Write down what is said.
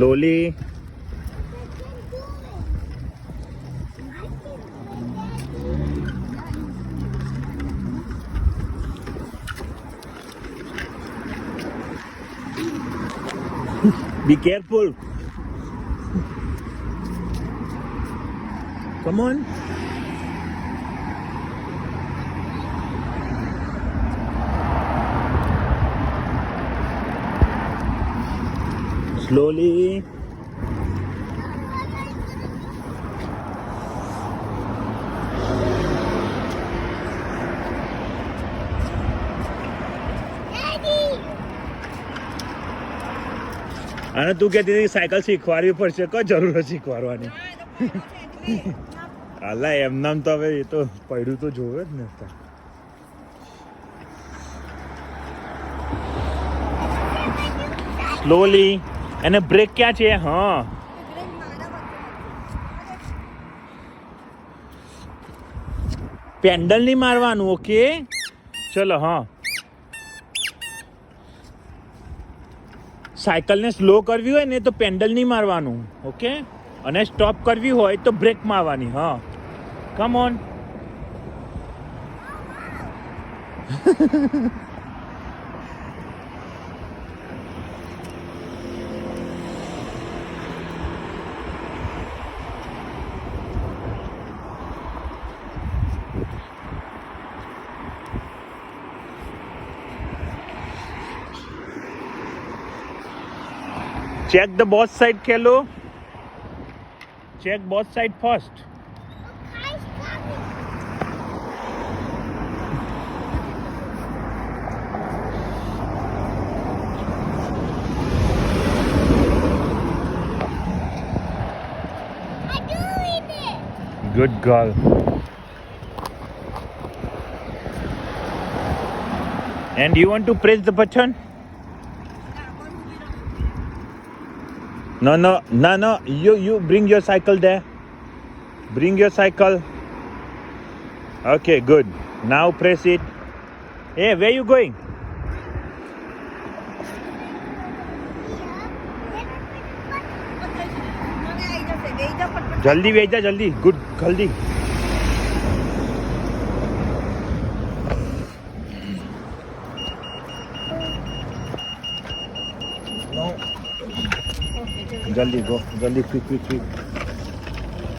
Slowly. Be careful. Come on. Slowly. અને તું કહેતી હતી સાયકલ શીખવાડવી પડશે કોઈ જરૂર નથી શીખવાડવાની અલા એમ નામ તો હવે એ તો પડ્યું તો જોવે જ ને સ્લોલી અને બ્રેક ક્યાં છે હા પેન્ડલ નહીં મારવાનું ઓકે ચલો હા સાયકલને સ્લો કરવી હોય ને તો પેન્ડલ નહીં મારવાનું ઓકે અને સ્ટોપ કરવી હોય તો બ્રેક મારવાની હા come on check the both side Kello check both side first good girl and you want to press the button No, you bring your cycle there. Bring your cycle. Okay, good. Now press it. Hey, where you going? जल्दी भेजा जल्दी good जल्दी जल्दी गो जल्दी quick